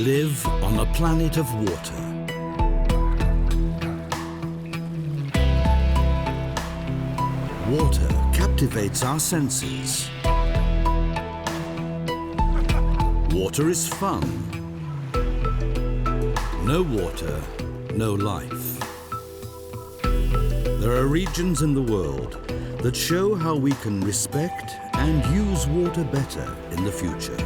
live on a planet of water. Water captivates our senses. Water is fun. No water, no life. There are regions in the world that show how we can respect and use water better in the future.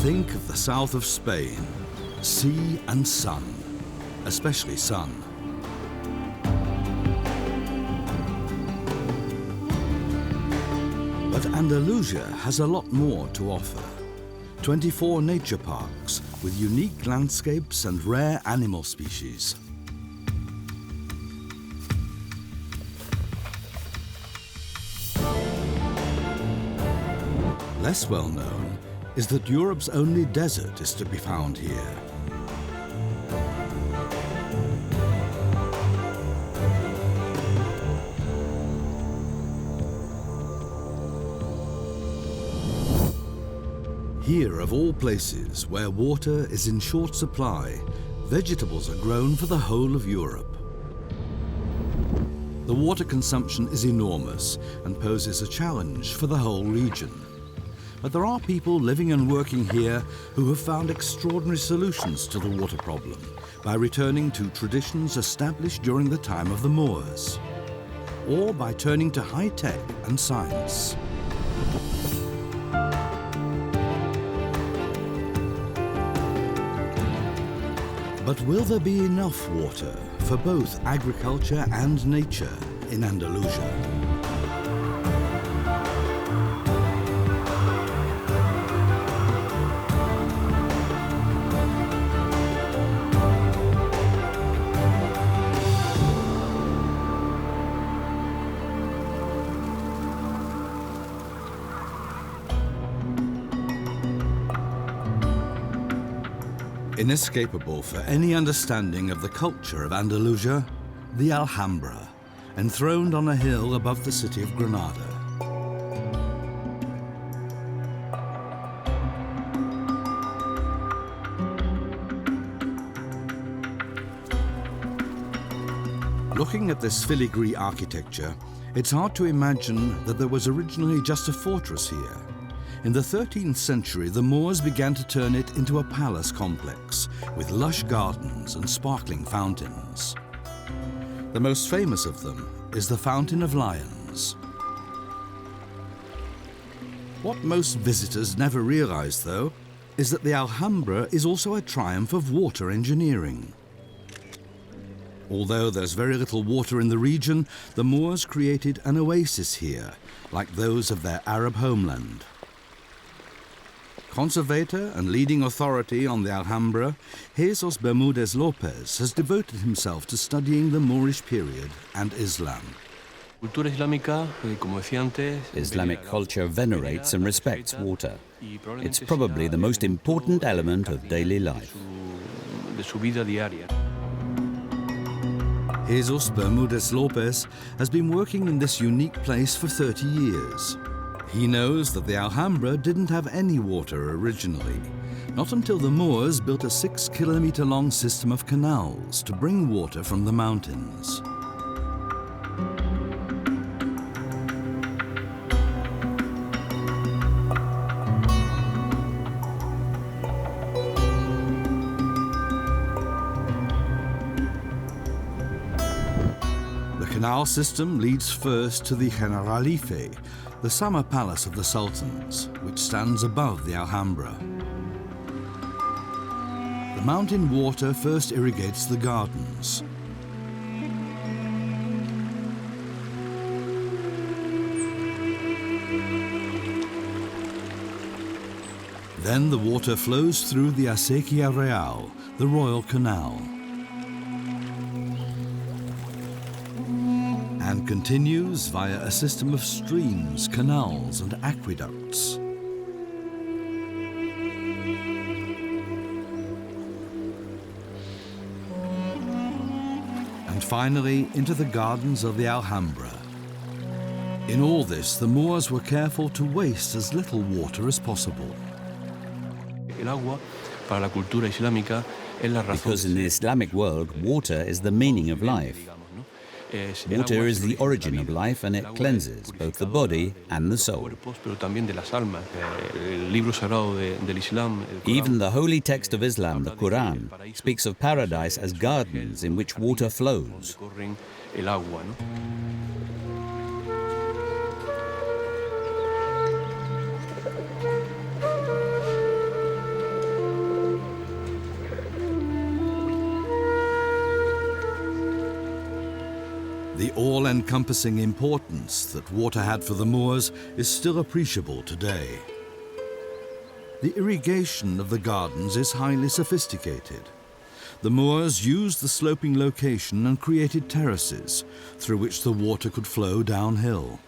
Think of the south of Spain, sea and sun, especially sun. But Andalusia has a lot more to offer. 24 nature parks with unique landscapes and rare animal species. Less well known is that Europe's only desert is to be found here. Here, of all places where water is in short supply, vegetables are grown for the whole of Europe. The water consumption is enormous and poses a challenge for the whole region. But there are people living and working here who have found extraordinary solutions to the water problem by returning to traditions established during the time of the Moors, or by turning to high tech and science. But will there be enough water for both agriculture and nature in Andalusia? Inescapable for any understanding of the culture of Andalusia, the Alhambra, enthroned on a hill above the city of Granada. Looking at this filigree architecture, it's hard to imagine that there was originally just a fortress here. In the 13th century, the Moors began to turn it into a palace complex with lush gardens and sparkling fountains. The most famous of them is the Fountain of Lions. What most visitors never realize, though, is that the Alhambra is also a triumph of water engineering. Although there's very little water in the region, the Moors created an oasis here, like those of their Arab homeland. Conservator and leading authority on the Alhambra, Jesus Bermúdez López has devoted himself to studying the Moorish period and Islam. Islamic culture venerates and respects water. It's probably the most important element of daily life. Jesus Bermúdez López has been working in this unique place for 30 years. He knows that the Alhambra didn't have any water originally, not until the Moors built a 6-kilometer-long system of canals to bring water from the mountains. The canal system leads first to the Generalife, the summer palace of the sultans, which stands above the Alhambra. The mountain water first irrigates the gardens. Then the water flows through the Acequia Real, the royal canal, and continues via a system of streams, canals, and aqueducts. and finally into the gardens of the Alhambra. In all this, the Moors were careful to waste as little water as possible. Because in the Islamic world, water is the meaning of life. Water is the origin of life, and it cleanses both the body and the soul. Even the holy text of Islam, the Quran, speaks of paradise as gardens in which water flows. The all-encompassing importance that water had for the Moors is still appreciable today. The irrigation of the gardens is highly sophisticated. The Moors used the sloping location and created terraces through which the water could flow downhill.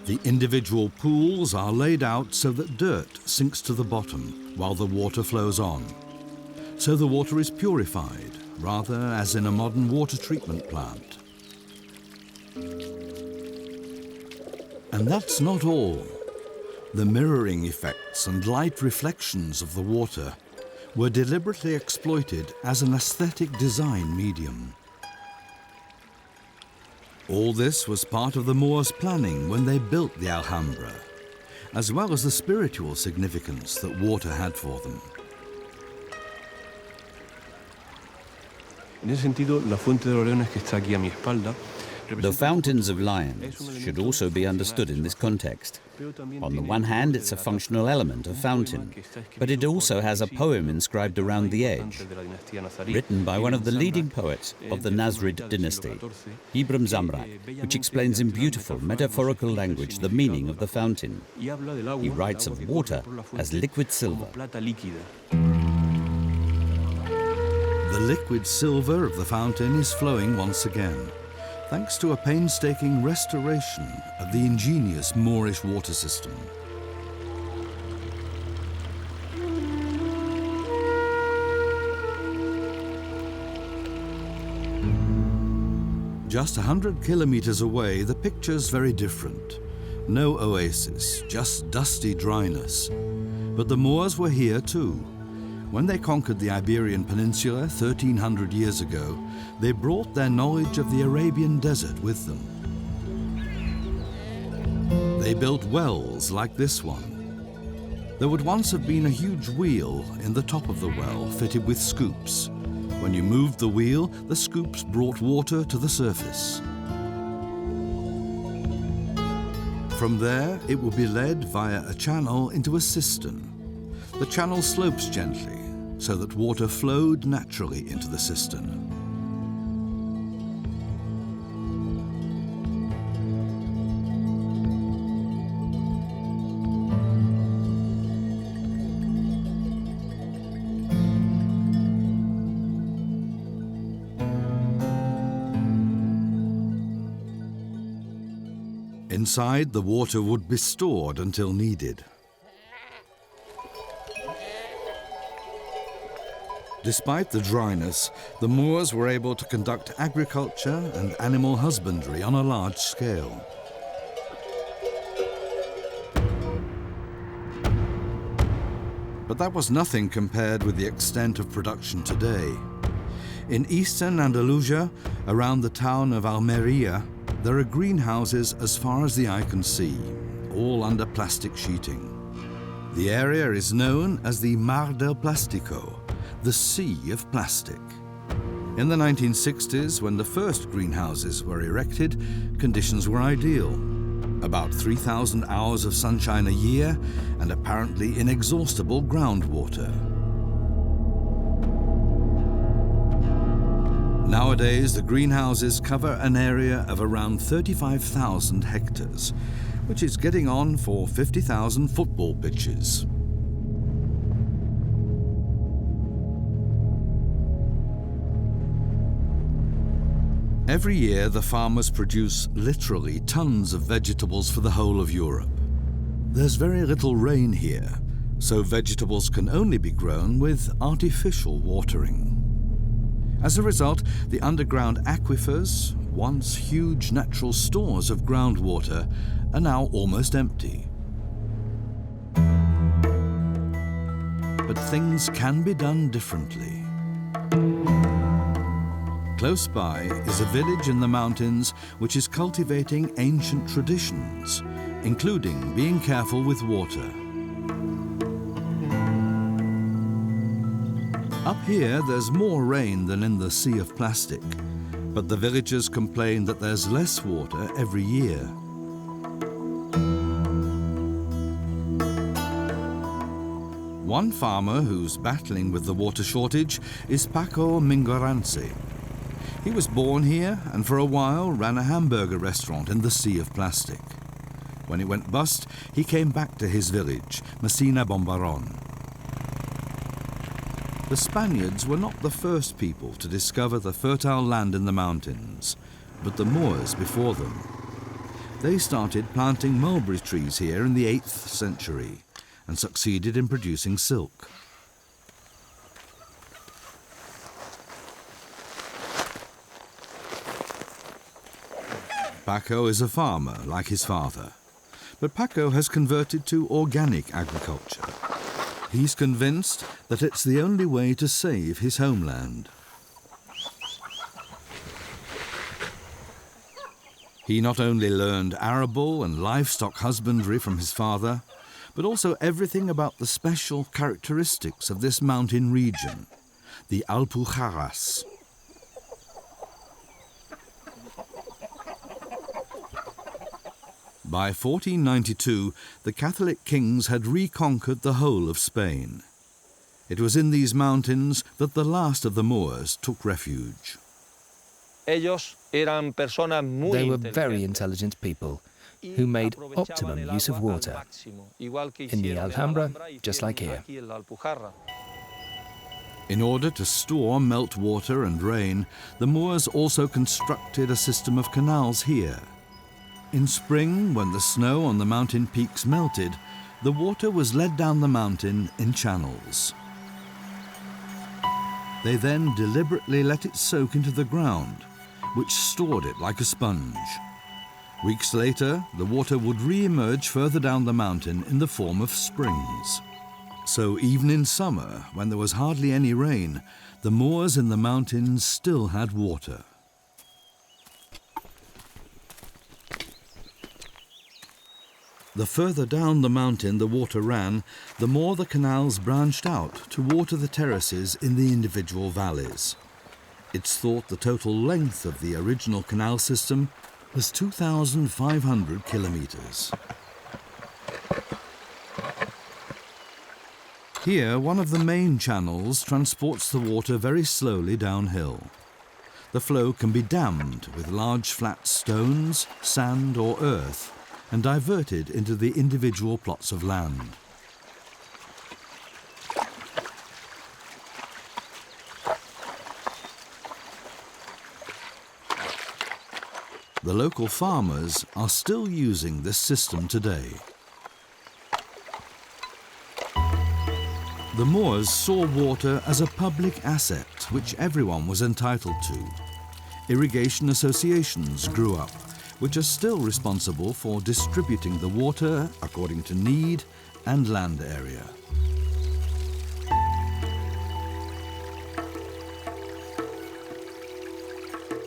The individual pools are laid out so that dirt sinks to the bottom while the water flows on. So the water is purified, rather as in a modern water treatment plant. And that's not all. The mirroring effects and light reflections of the water were deliberately exploited as an aesthetic design medium. All this was part of the Moors' planning when they built the Alhambra, as well as the spiritual significance that water had for them. En ese sentido, la fuente de los leones que está aquí a mi espalda. The fountains of lions should also be understood in this context. On the one hand, it's a functional element, a fountain, but it also has a poem inscribed around the edge, written by one of the leading poets of the Nasrid dynasty, Ibn Zamrak, which explains in beautiful, metaphorical language the meaning of the fountain. He writes of water as liquid silver. The liquid silver of the fountain is flowing once again, thanks to a painstaking restoration of the ingenious Moorish water system. Just 100 kilometers away, the picture's very different. No oasis, just dusty dryness. But the Moors were here too. When they conquered the Iberian Peninsula 1,300 years ago, they brought their knowledge of the Arabian desert with them. They built wells like this one. There would once have been a huge wheel in the top of the well fitted with scoops. When you moved the wheel, the scoops brought water to the surface. From there, it would be led via a channel into a cistern. The channel slopes gently so that water flowed naturally into the cistern. Inside, the water would be stored until needed. Despite the dryness, the Moors were able to conduct agriculture and animal husbandry on a large scale. But that was nothing compared with the extent of production today. In eastern Andalusia, around the town of Almeria, there are greenhouses as far as the eye can see, all under plastic sheeting. The area is known as the Mar del Plástico, the Sea of Plastic. In the 1960s, when the first greenhouses were erected, conditions were ideal. About 3,000 hours of sunshine a year and apparently inexhaustible groundwater. Nowadays, the greenhouses cover an area of around 35,000 hectares, which is getting on for 50,000 football pitches. Every year, the farmers produce literally tons of vegetables for the whole of Europe. There's very little rain here, so vegetables can only be grown with artificial watering. As a result, the underground aquifers, once huge natural stores of groundwater, are now almost empty. But things can be done differently. Close by is a village in the mountains which is cultivating ancient traditions, including being careful with water. Up here, there's more rain than in the sea of plastic, but the villagers complain that there's less water every year. One farmer who's battling with the water shortage is Paco Mingoranci. He was born here and for a while ran a hamburger restaurant in the sea of plastic. When it went bust, he came back to his village, Messina Bombaron. The Spaniards were not the first people to discover the fertile land in the mountains, but the Moors before them. They started planting mulberry trees here in the 8th century and succeeded in producing silk. Paco is a farmer, like his father. But Paco has converted to organic agriculture. He's convinced that it's the only way to save his homeland. He not only learned arable and livestock husbandry from his father, but also everything about the special characteristics of this mountain region, the Alpujarras. By 1492, the Catholic kings had reconquered the whole of Spain. It was in these mountains that the last of the Moors took refuge. They were very intelligent people who made optimum use of water. In the Alhambra, just like here. In order to store meltwater and rain, the Moors also constructed a system of canals here. In spring, when the snow on the mountain peaks melted, the water was led down the mountain in channels. They then deliberately let it soak into the ground, which stored it like a sponge. Weeks later, the water would re-emerge further down the mountain in the form of springs. So even in summer, when there was hardly any rain, the Moors in the mountains still had water. The further down the mountain the water ran, the more the canals branched out to water the terraces in the individual valleys. It's thought the total length of the original canal system was 2,500 kilometers. Here, one of the main channels transports the water very slowly downhill. The flow can be dammed with large flat stones, sand or earth, and diverted into the individual plots of land. The local farmers are still using this system today. The Moors saw water as a public asset which everyone was entitled to. Irrigation associations grew up, which are still responsible for distributing the water according to need and land area.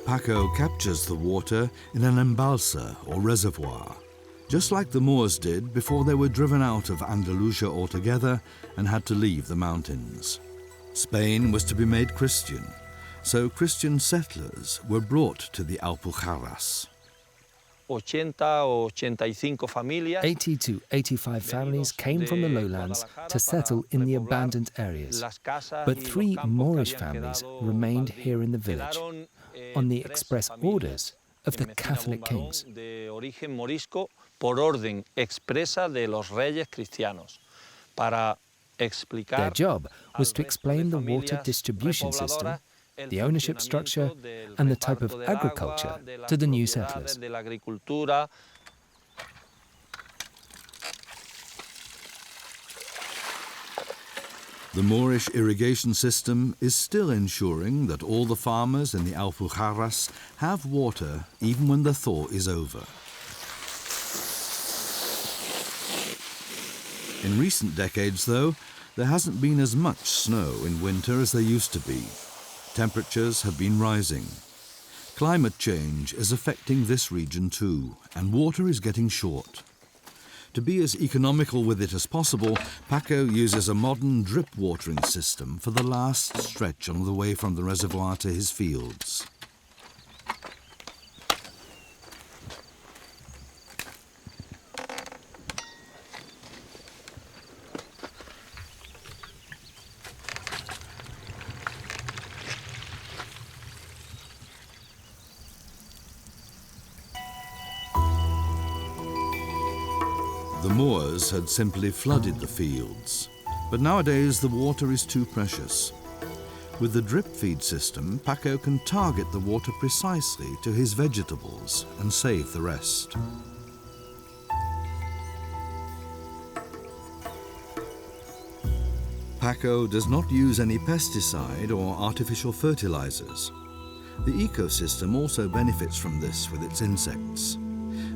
Paco captures the water in an embalser or reservoir, just like the Moors did before they were driven out of Andalusia altogether and had to leave the mountains. Spain was to be made Christian, so Christian settlers were brought to the Alpujarras. 80 to 85 families came from the lowlands to settle in the abandoned areas, but 3 Moorish families remained here in the village, on the express orders of the Catholic kings. Their job was to explain the water distribution system the ownership structure, and the type of agriculture to the new settlers. The Moorish irrigation system is still ensuring that all the farmers in the Alpujarras have water even when the thaw is over. In recent decades, though, there hasn't been as much snow in winter as there used to be. Temperatures have been rising. Climate change is affecting this region too, and water is getting short. To be as economical with it as possible, Paco uses a modern drip watering system for the last stretch on the way from the reservoir to his fields. The Moors had simply flooded the fields, but nowadays the water is too precious. With the drip feed system, Paco can target the water precisely to his vegetables and save the rest. Paco does not use any pesticide or artificial fertilizers. The ecosystem also benefits from this with its insects.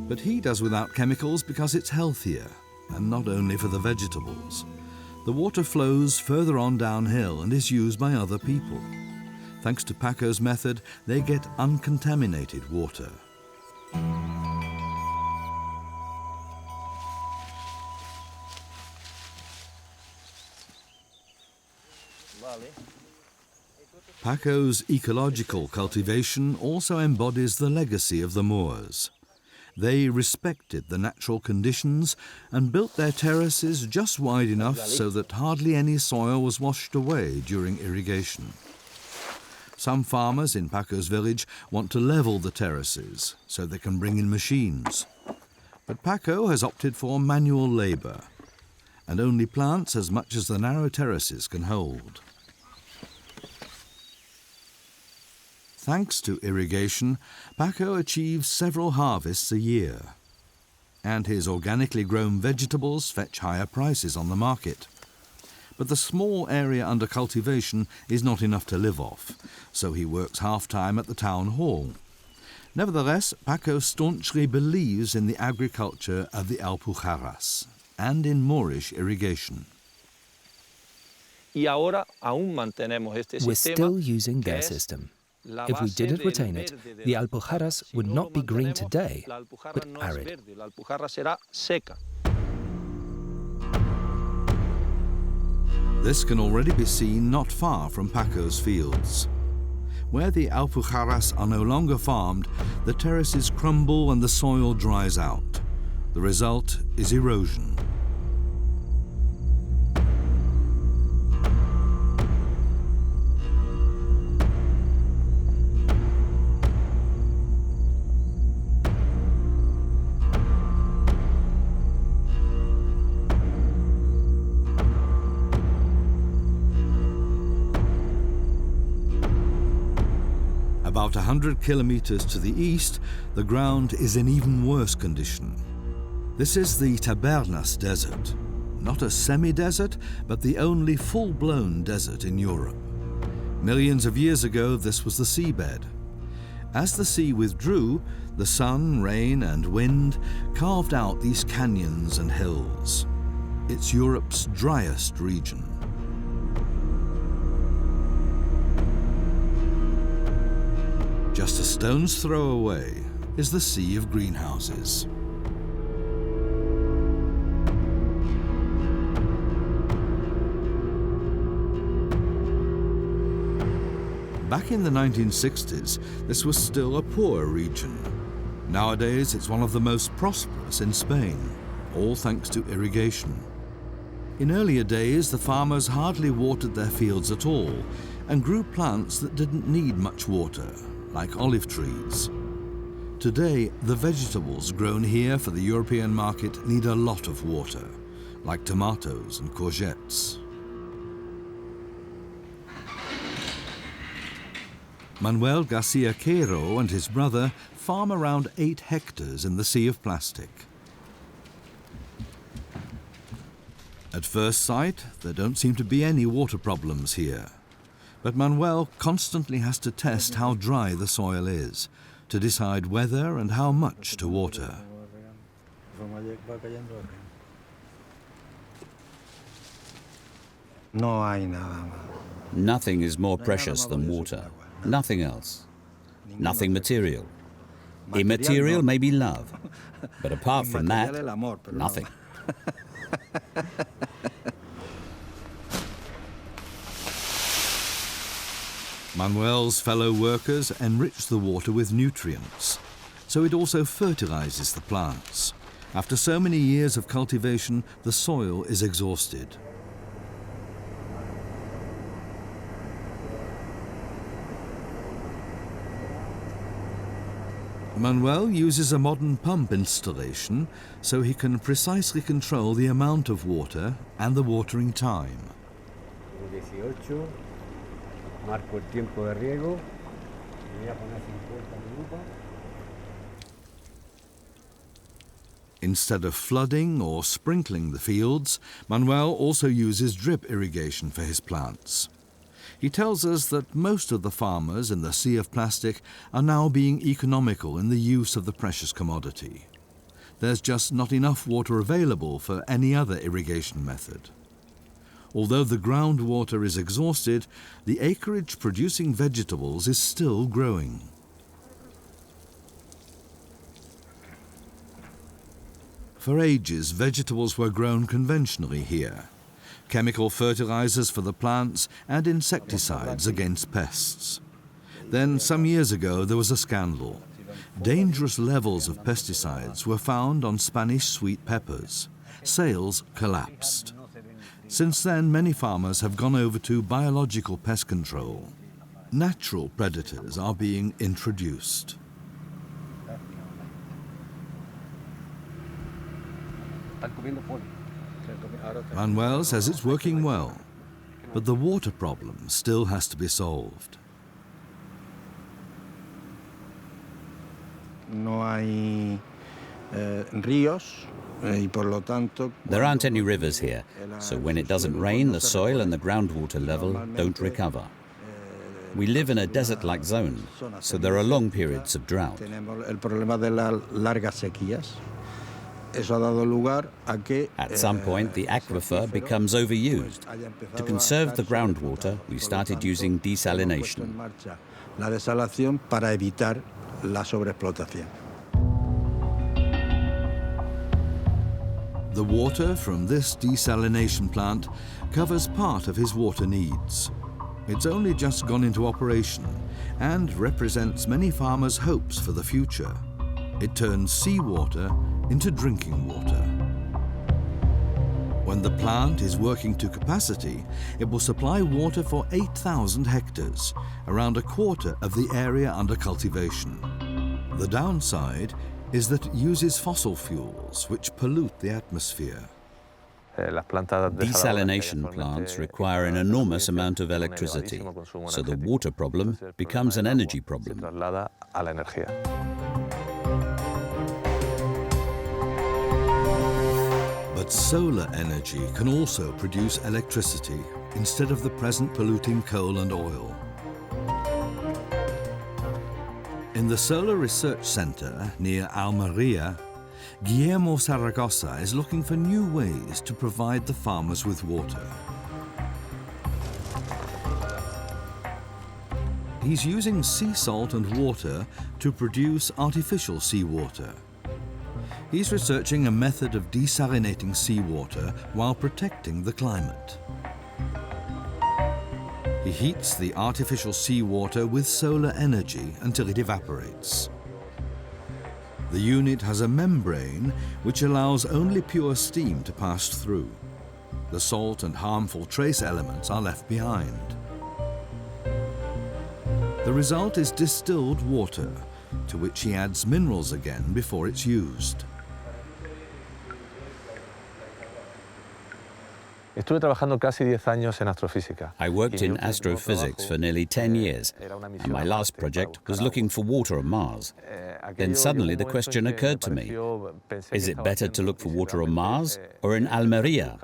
But he does without chemicals because it's healthier, and not only for the vegetables. The water flows further on downhill and is used by other people. Thanks to Paco's method, they get uncontaminated water. Paco's ecological cultivation also embodies the legacy of the Moors. They respected the natural conditions and built their terraces just wide enough so that hardly any soil was washed away during irrigation. Some farmers in Paco's village want to level the terraces so they can bring in machines. But Paco has opted for manual labor and only plants as much as the narrow terraces can hold. Thanks to irrigation, Paco achieves several harvests a year, and his organically grown vegetables fetch higher prices on the market. But the small area under cultivation is not enough to live off, so he works half-time at the town hall. Nevertheless, Paco staunchly believes in the agriculture of the Alpujarras and in Moorish irrigation. We're still using their system. If we didn't retain it, the Alpujarras would not be green today, but arid. This can already be seen not far from Paco's fields. Where the Alpujarras are no longer farmed, the terraces crumble and the soil dries out. The result is erosion. About 100 kilometers to the east, the ground is in even worse condition. This is the Tabernas Desert, not a semi-desert, but the only full-blown desert in Europe. Millions of years ago, this was the seabed. As the sea withdrew, the sun, rain, and wind carved out these canyons and hills. It's Europe's driest region. Just a stone's throw away is the Sea of Greenhouses. Back in the 1960s, this was still a poor region. Nowadays, it's one of the most prosperous in Spain, all thanks to irrigation. In earlier days, the farmers hardly watered their fields at all and grew plants that didn't need much water, like olive trees. Today, the vegetables grown here for the European market need a lot of water, like tomatoes and courgettes. Manuel Garcia Queiro and his brother farm around 8 hectares in the Sea of Plastic. At first sight, there don't seem to be any water problems here. But Manuel constantly has to test how dry the soil is to decide whether and how much to water. Nothing is more precious than water. Nothing else. Nothing material. Immaterial may be love, but apart from that, nothing. Manuel's fellow workers enrich the water with nutrients, so it also fertilizes the plants. After so many years of cultivation, the soil is exhausted. Manuel uses a modern pump installation so he can precisely control the amount of water and the watering time. Marco el tiempo de riego. Voy a poner 50 minutos. Instead of flooding or sprinkling the fields, Manuel also uses drip irrigation for his plants. He tells us that most of the farmers in the Sea of Plastic are now being economical in the use of the precious commodity. There's just not enough water available for any other irrigation method. Although the groundwater is exhausted, the acreage producing vegetables is still growing. For ages, vegetables were grown conventionally here. Chemical fertilizers for the plants and insecticides against pests. Then, some years ago, there was a scandal. Dangerous levels of pesticides were found on Spanish sweet peppers. Sales collapsed. Since then, many farmers have gone over to biological pest control. Natural predators are being introduced. Manuel says it's working well, but the water problem still has to be solved. There aren't any rivers here, so when it doesn't rain, the soil and the groundwater level don't recover. We live in a desert-like zone, so there are long periods of drought. At some point, the aquifer becomes overused. To conserve the groundwater, we started using desalination. The water from this desalination plant covers part of his water needs. It's only just gone into operation and represents many farmers' hopes for the future. It turns seawater into drinking water. When the plant is working to capacity, it will supply water for 8,000 hectares, around a quarter of the area under cultivation. The downside is that it uses fossil fuels which pollute the atmosphere. Desalination plants require an enormous amount of electricity, so the water problem becomes an energy problem. But solar energy can also produce electricity instead of the present polluting coal and oil. In the Solar Research Center near Almeria, Guillermo Zaragoza is looking for new ways to provide the farmers with water. He's using sea salt and water to produce artificial seawater. He's researching a method of desalinating seawater while protecting the climate. He heats the artificial seawater with solar energy until it evaporates. The unit has a membrane which allows only pure steam to pass through. The salt and harmful trace elements are left behind. The result is distilled water, to which he adds minerals again before it's used. Estuve trabajando casi 10 años en astrofísica. I worked in astrophysics for nearly 10 years, and my last project was looking for water on Mars. Then suddenly the question occurred to me, is it better to look for water on Mars or in Almeria?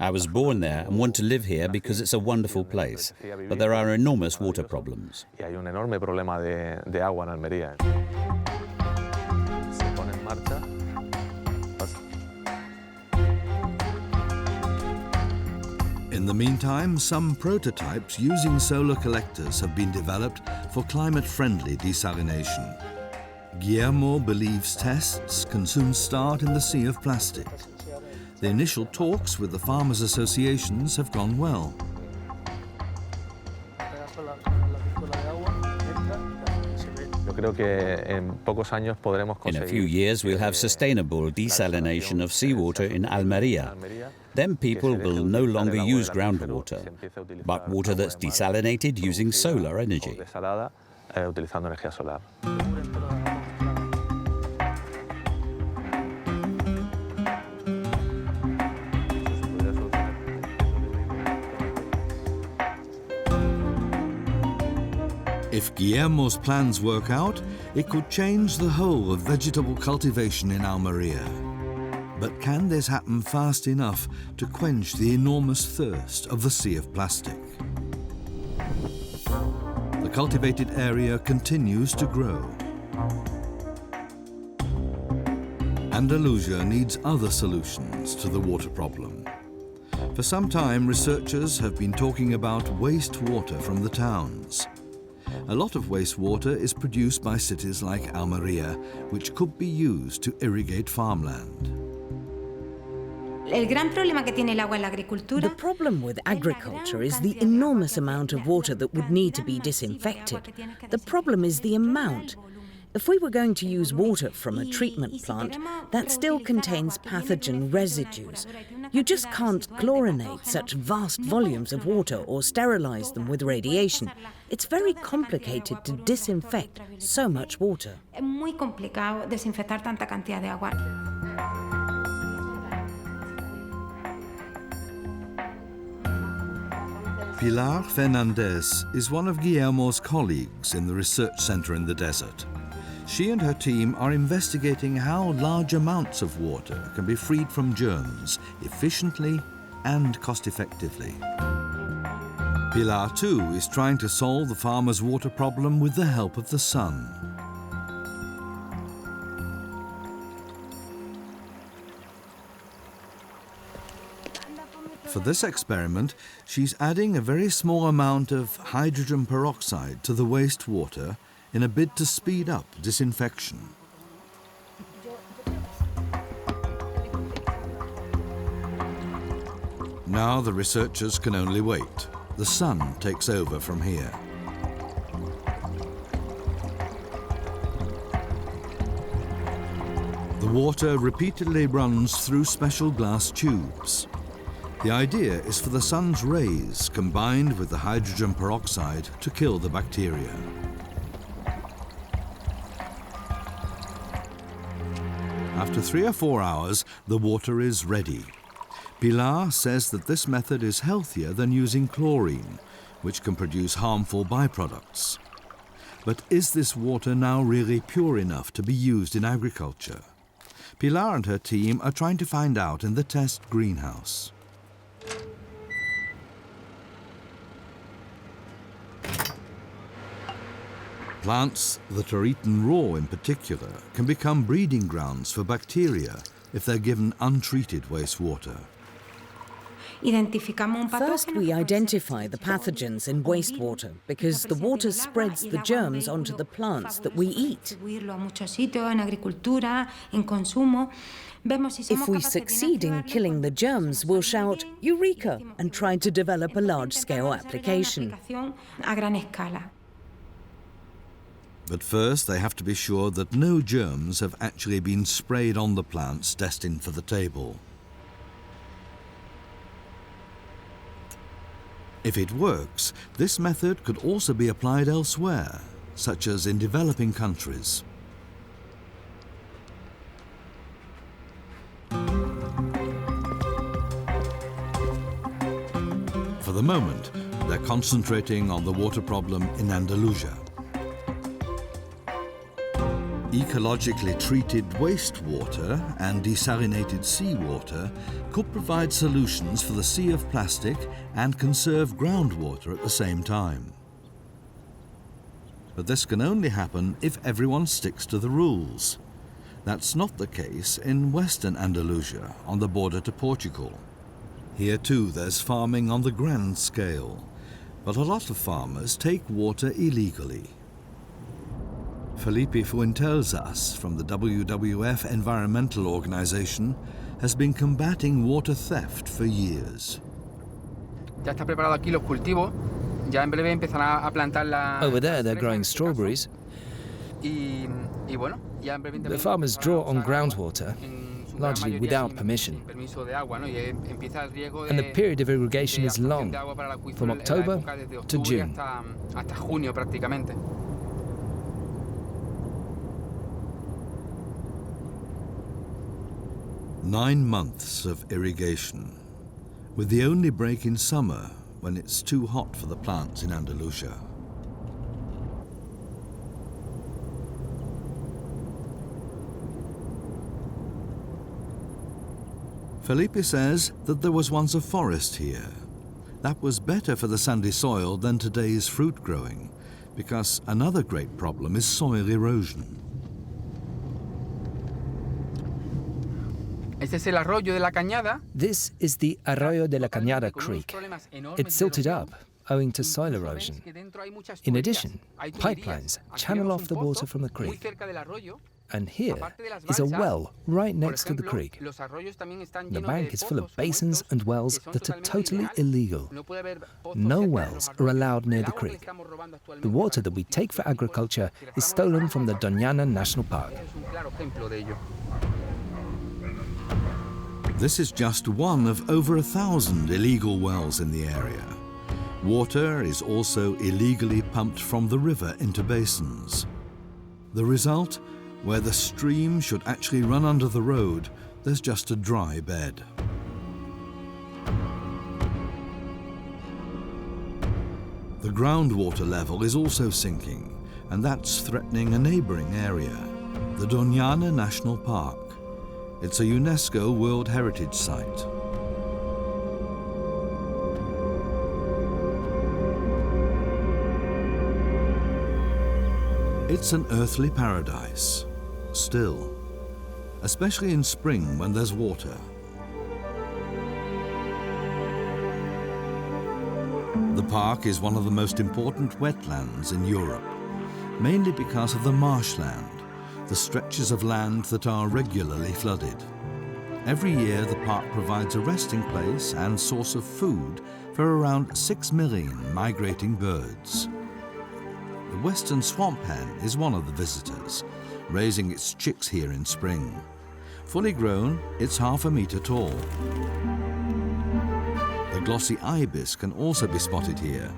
I was born there and want to live here because it's a wonderful place, but there are enormous water problems. In the meantime, some prototypes using solar collectors have been developed for climate-friendly desalination. Guillermo believes tests can soon start in the sea of plastic. The initial talks with the farmers' associations have gone well. In a few years, we'll have sustainable desalination of seawater in Almeria. Then people will no longer use groundwater, but water that's desalinated using solar energy. If Guillermo's plans work out, it could change the whole of vegetable cultivation in Almeria. But can this happen fast enough to quench the enormous thirst of the sea of plastic? The cultivated area continues to grow. Andalusia needs other solutions to the water problem. For some time, researchers have been talking about wastewater from the towns. A lot of wastewater is produced by cities like Almeria, which could be used to irrigate farmland. The problem with agriculture is the enormous amount of water that would need to be disinfected. The problem is the amount. If we were going to use water from a treatment plant, that still contains pathogen residues. You just can't chlorinate such vast volumes of water or sterilize them with radiation. It's very complicated to disinfect so much water. Pilar Fernandez is one of Guillermo's colleagues in the research center in the desert. She and her team are investigating how large amounts of water can be freed from germs efficiently and cost-effectively. Pilar, too, is trying to solve the farmers' water problem with the help of the sun. For this experiment, she's adding a very small amount of hydrogen peroxide to the wastewater in a bid to speed up disinfection. Now the researchers can only wait. The sun takes over from here. The water repeatedly runs through special glass tubes. The idea is for the sun's rays combined with the hydrogen peroxide to kill the bacteria. After 3 or 4 hours, the water is ready. Pilar says that this method is healthier than using chlorine, which can produce harmful byproducts. But is this water now really pure enough to be used in agriculture? Pilar and her team are trying to find out in the test greenhouse. Plants that are eaten raw in particular can become breeding grounds for bacteria if they're given untreated wastewater. First, we identify the pathogens in wastewater because the water spreads the germs onto the plants that we eat. If we succeed in killing the germs, we'll shout, "Eureka!" and try to develop a large-scale application. But first, they have to be sure that no germs have actually been sprayed on the plants destined for the table. If it works, this method could also be applied elsewhere, such as in developing countries. for the moment, they're concentrating on the water problem in Andalusia. Ecologically treated wastewater and desalinated seawater could provide solutions for the sea of plastic and conserve groundwater at the same time. But this can only happen if everyone sticks to the rules. That's not the case in western Andalusia, on the border to Portugal. Here too there's farming on the grand scale, but a lot of farmers take water illegally. Felipe Fuentesas from the WWF environmental organization has been combating water theft for years. Over there, they're growing strawberries. The farmers draw on groundwater, largely without permission. And the period of irrigation is long, from October to June. 9 months of irrigation, with the only break in summer when it's too hot for the plants in Andalusia. Felipe says that there was once a forest here. That was better for the sandy soil than today's fruit growing, because another great problem is soil erosion. This is the Arroyo de la Cañada Creek. It's silted up, owing to soil erosion. In addition, pipelines channel off the water from the creek. And here is a well right next to the creek. The bank is full of basins and wells that are totally illegal. No wells are allowed near the creek. The water that we take for agriculture is stolen from the Doñana National Park. This is just one of over 1,000 illegal wells in the area. Water is also illegally pumped from the river into basins. The result? Where the stream should actually run under the road, there's just a dry bed. The groundwater level is also sinking, and that's threatening a neighboring area, the Doñana National Park. It's a UNESCO World Heritage Site. It's an earthly paradise, still, especially in spring when there's water. The park is one of the most important wetlands in Europe, mainly because of the marshland, the stretches of land that are regularly flooded. Every year the park provides a resting place and source of food for around 6 million migrating birds. The western swamp hen is one of the visitors, raising its chicks here in spring. Fully grown, it's half a meter tall. The glossy ibis can also be spotted here.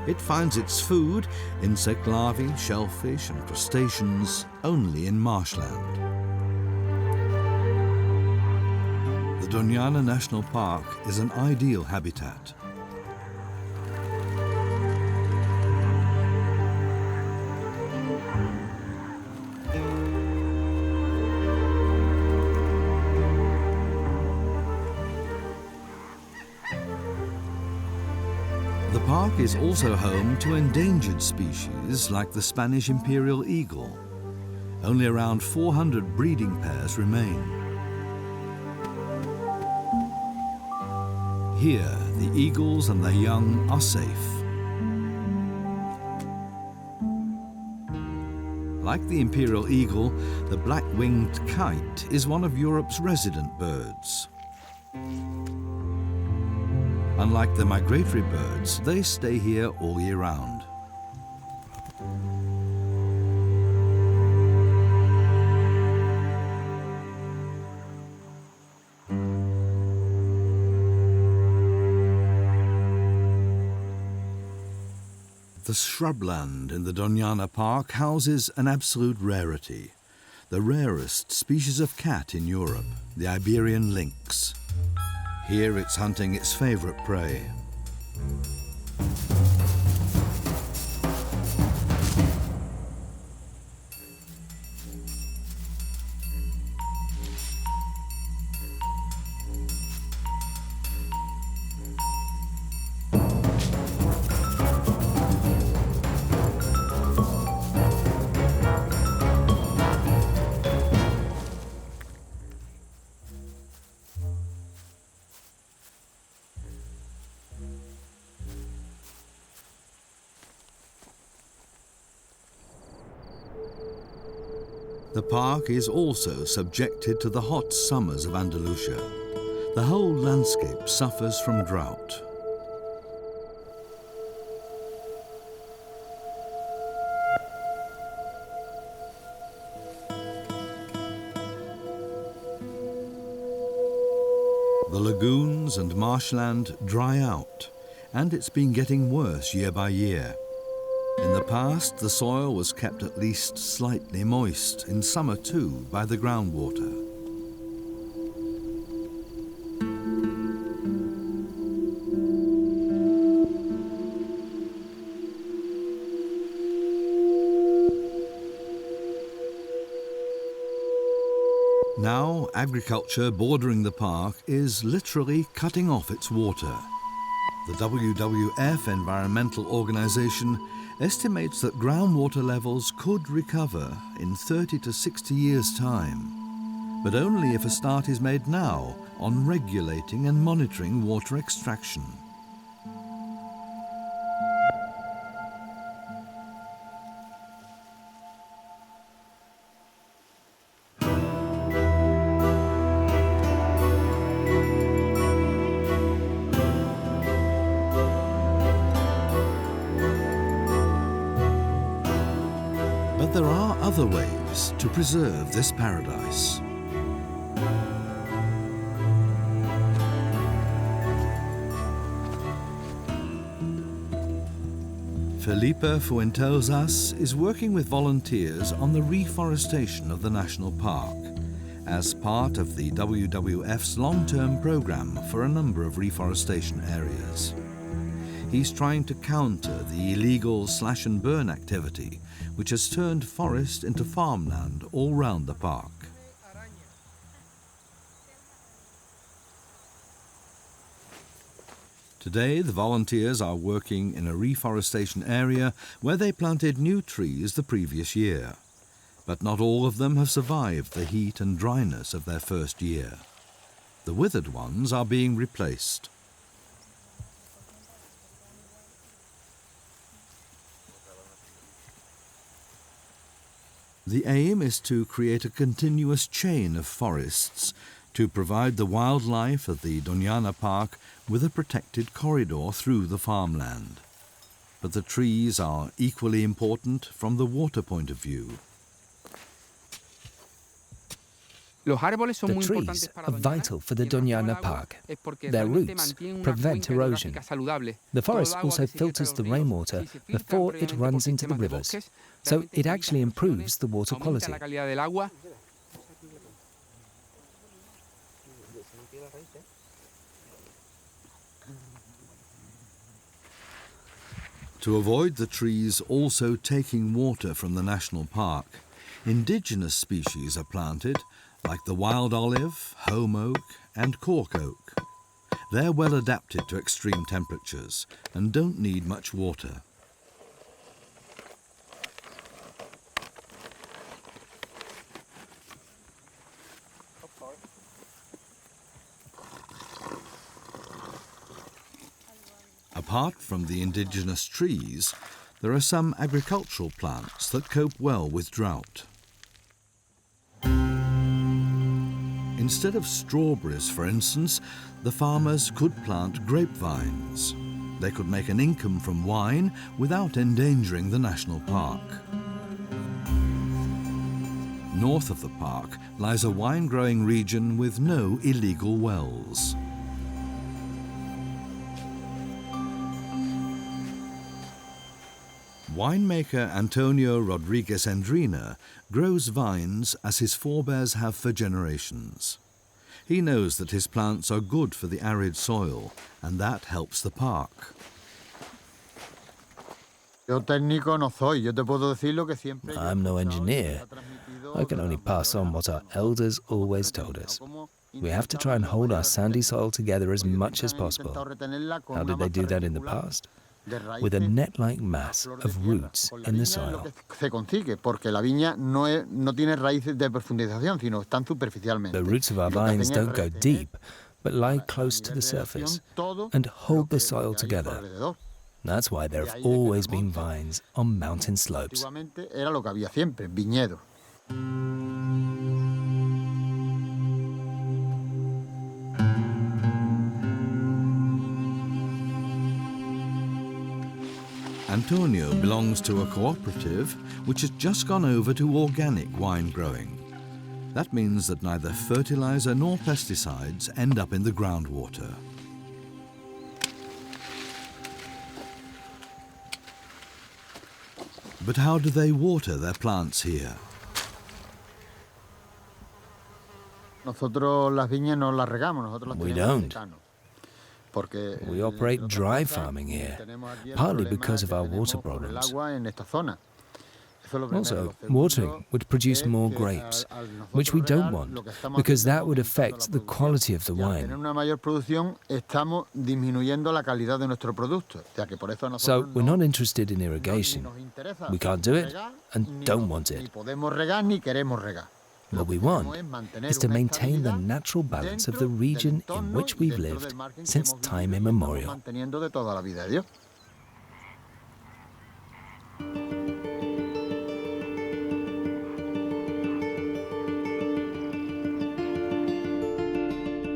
It finds its food, insect larvae, shellfish and crustaceans, only in marshland. The Doñana National Park is an ideal habitat. The park is also home to endangered species like the Spanish imperial eagle. Only around 400 breeding pairs remain. Here, the eagles and their young are safe. Like the imperial eagle, the black-winged kite is one of Europe's resident birds. Unlike the migratory birds, they stay here all year round. The shrubland in the Doñana Park houses an absolute rarity, the rarest species of cat in Europe, the Iberian lynx. Here it's hunting its favorite prey. The park is also subjected to the hot summers of Andalusia. The whole landscape suffers from drought. The lagoons and marshland dry out, and it's been getting worse year by year. In the past, the soil was kept at least slightly moist, in summer too, by the groundwater. Now, agriculture bordering the park is literally cutting off its water. The WWF Environmental Organization estimates that groundwater levels could recover in 30 to 60 years' time, but only if a start is made now on regulating and monitoring water extraction. But there are other ways to preserve this paradise. Felipe Fuentosas is working with volunteers on the reforestation of the national park as part of the WWF's long-term program for a number of reforestation areas. He's trying to counter the illegal slash-and-burn activity which has turned forest into farmland all round the park. Today, the volunteers are working in a reforestation area where they planted new trees the previous year. But not all of them have survived the heat and dryness of their first year. The withered ones are being replaced. The aim is to create a continuous chain of forests to provide the wildlife of the Doñana Park with a protected corridor through the farmland. But the trees are equally important from the water point of view. The trees are vital for the Doñana Park. Their roots prevent erosion. The forest also filters the rainwater before it runs into the rivers, so it actually improves the water quality. To avoid the trees also taking water from the national park, indigenous species are planted, like the wild olive, home oak and cork oak. They're well adapted to extreme temperatures and don't need much water. Apart from the indigenous trees, there are some agricultural plants that cope well with drought. Instead of strawberries, for instance, the farmers could plant grapevines. They could make an income from wine without endangering the national park. North of the park lies a wine-growing region with no illegal wells. Winemaker Antonio Rodriguez Endrina grows vines as his forebears have for generations. He knows that his plants are good for the arid soil, and that helps the park. I'm no engineer. I can only pass on what our elders always told us. We have to try and hold our sandy soil together as much as possible. How did they do that in the past? With a net-like mass of roots in the soil. The roots of our vines don't go deep, but lie close to the surface and hold the soil together. That's why there have always been vines on mountain slopes. Antonio belongs to a cooperative which has just gone over to organic wine growing. That means that neither fertilizer nor pesticides end up in the groundwater. But how do they water their plants here? We don't. We operate dry farming here, partly because of our water problems. Also, watering would produce more grapes, which we don't want, because that would affect the quality of the wine. So we're not interested in irrigation. We can't do it and don't want it. What we want is to maintain the natural balance of the region in which we've lived since time immemorial.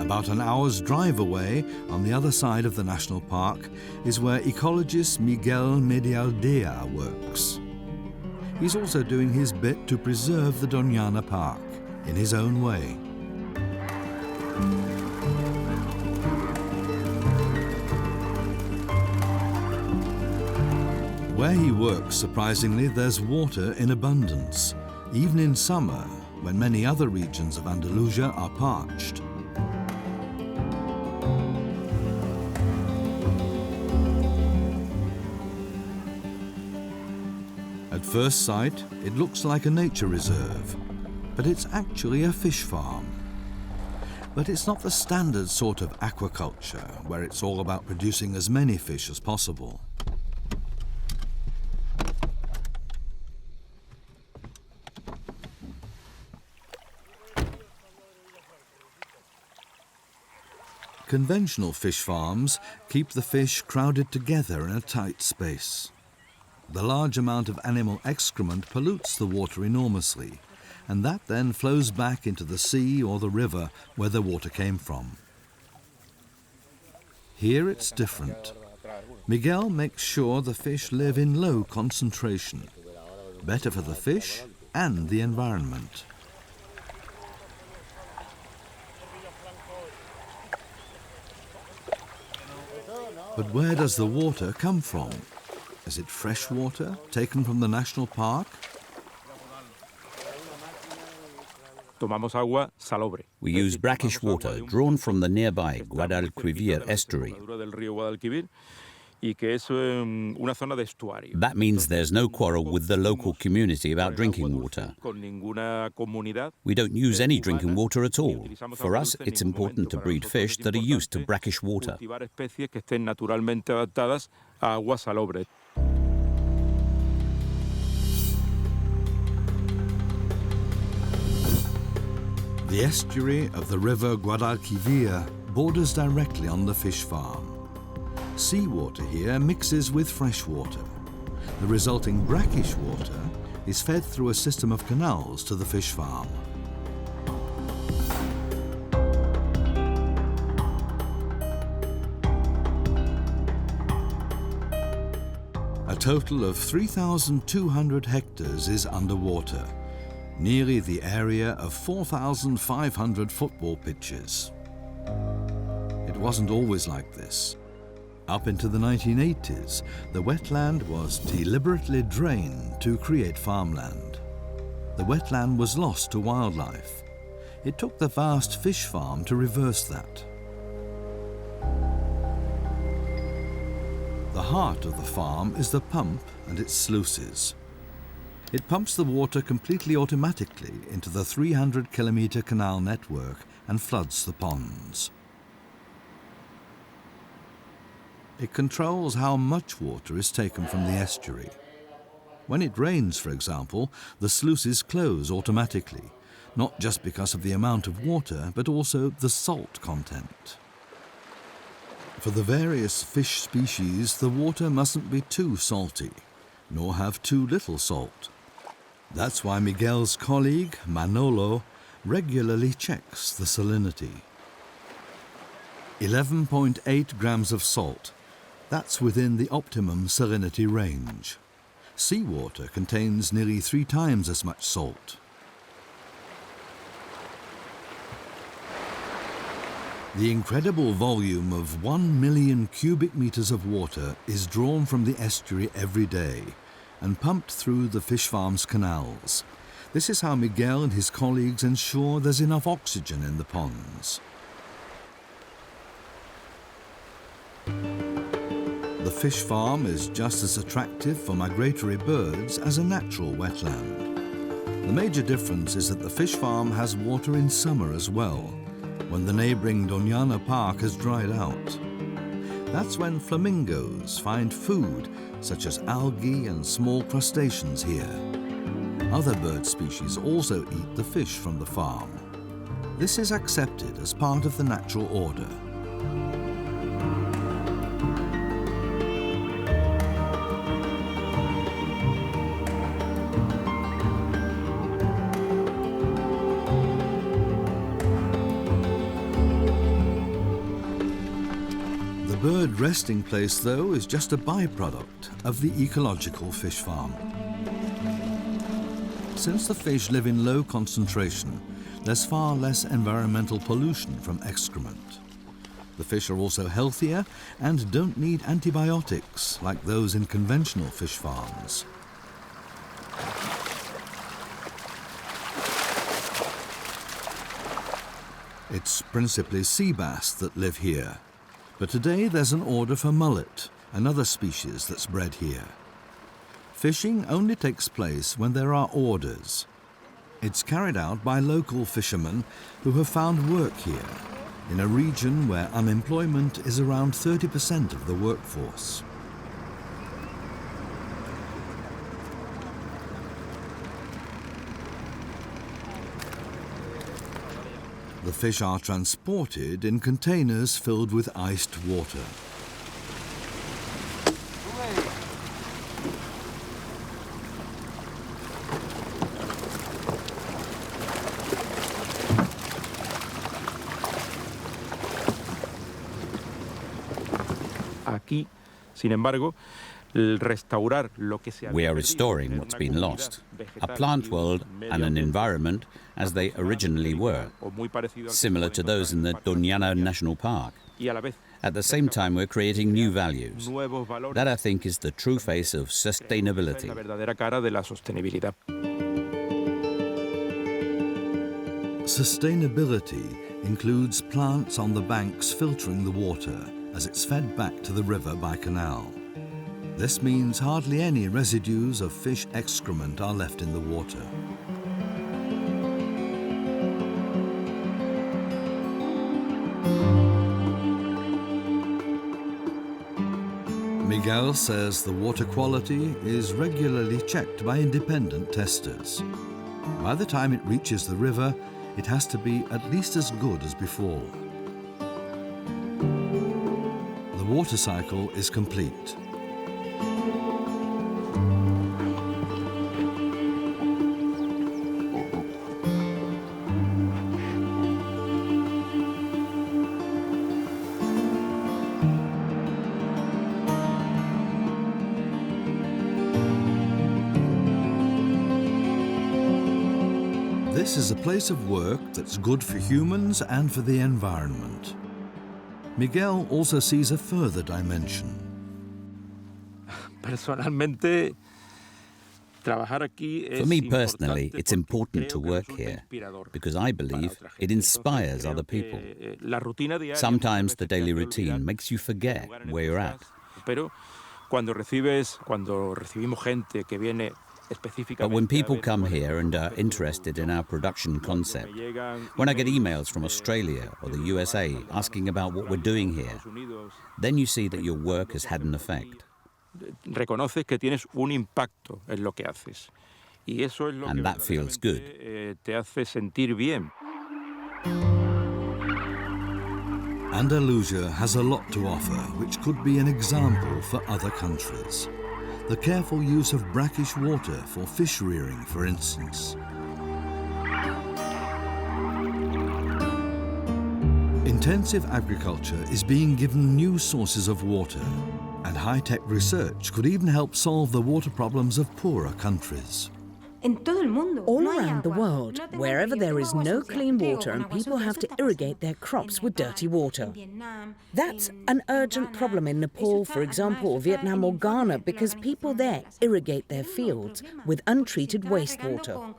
About an hour's drive away, on the other side of the national park, is where ecologist Miguel Medialdea works. He's also doing his bit to preserve the Doñana Park in his own way. Where he works, surprisingly, there's water in abundance, even in summer, when many other regions of Andalusia are parched. At first sight, it looks like a nature reserve, but it's actually a fish farm. But it's not the standard sort of aquaculture, where it's all about producing as many fish as possible. Conventional fish farms keep the fish crowded together in a tight space. The large amount of animal excrement pollutes the water enormously, and that then flows back into the sea or the river where the water came from. Here it's different. Miguel makes sure the fish live in low concentration, better for the fish and the environment. But where does the water come from? Is it fresh water taken from the national park? We use brackish water drawn from the nearby Guadalquivir estuary. That means there's no quarrel with the local community about drinking water. We don't use any drinking water at all. For us, it's important to breed fish that are used to brackish water. The estuary of the river Guadalquivir borders directly on the fish farm. Seawater here mixes with fresh water. The resulting brackish water is fed through a system of canals to the fish farm. A total of 3,200 hectares is underwater, nearly the area of 4,500 football pitches. It wasn't always like this. Up into the 1980s, the wetland was deliberately drained to create farmland. The wetland was lost to wildlife. It took the vast fish farm to reverse that. The heart of the farm is the pump and its sluices. It pumps the water completely automatically into the 300-kilometre canal network and floods the ponds. It controls how much water is taken from the estuary. When it rains, for example, the sluices close automatically, not just because of the amount of water, but also the salt content. For the various fish species, the water mustn't be too salty, nor have too little salt. That's why Miguel's colleague, Manolo, regularly checks the salinity. 11.8 grams of salt. That's within the optimum salinity range. Seawater contains nearly 3 times as much salt. The incredible volume of 1 million cubic meters of water is drawn from the estuary every day and pumped through the fish farm's canals. This is how Miguel and his colleagues ensure there's enough oxygen in the ponds. The fish farm is just as attractive for migratory birds as a natural wetland. The major difference is that the fish farm has water in summer as well, when the neighbouring Doñana Park has dried out. That's when flamingos find food, such as algae and small crustaceans here. Other bird species also eat the fish from the farm. This is accepted as part of the natural order. The bird resting place, though, is just a byproduct of the ecological fish farm. Since the fish live in low concentration, there's far less environmental pollution from excrement. The fish are also healthier and don't need antibiotics like those in conventional fish farms. It's principally sea bass that live here. But today there's an order for mullet, another species that's bred here. Fishing only takes place when there are orders. It's carried out by local fishermen who have found work here, in a region where unemployment is around 30% of the workforce. The fish are transported in containers filled with iced water. Aquí, sin embargo, we are restoring what's been lost, a plant world and an environment as they originally were, similar to those in the Doñana National Park. At the same time, we're creating new values. That, I think, is the true face of sustainability. Sustainability includes plants on the banks filtering the water as it's fed back to the river by canal. This means hardly any residues of fish excrement are left in the water. Miguel says the water quality is regularly checked by independent testers. By the time it reaches the river, it has to be at least as good as before. The water cycle is complete. This is a place of work that's good for humans and for the environment. Miguel also sees a further dimension. Personalmente, For me personally, it's important to work here because I believe it inspires other people. Sometimes the daily routine makes you forget where you're at. But when people come here and are interested in our production concept, when I get emails from Australia or the USA asking about what we're doing here, then you see that your work has had an effect. And that feels good. Andalusia has a lot to offer which could be an example for other countries. The careful use of brackish water for fish rearing, for instance. Intensive agriculture is being given new sources of water, and high-tech research could even help solve the water problems of poorer countries. All around the world, wherever there is no clean water and people have to irrigate their crops with dirty water. That's an urgent problem in Nepal, for example, or Vietnam or Ghana, because people there irrigate their fields with untreated wastewater.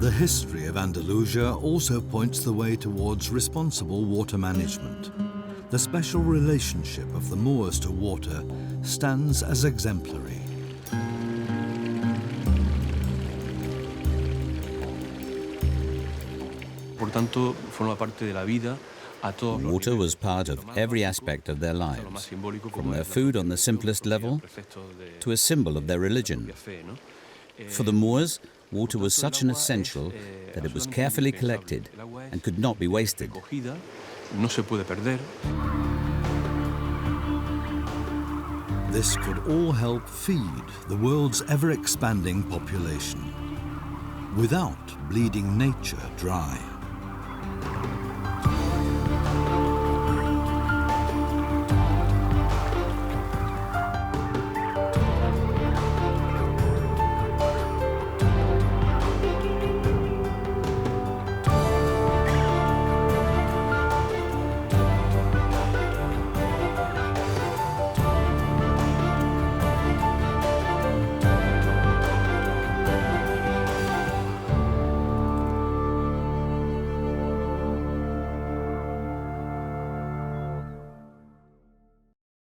The history of Andalusia also points the way towards responsible water management. The special relationship of the Moors to water stands as exemplary. Water was part of every aspect of their lives, from their food on the simplest level to a symbol of their religion. For the Moors, water was such an essential that it was carefully collected and could not be wasted. This could all help feed the world's ever-expanding population without bleeding nature dry.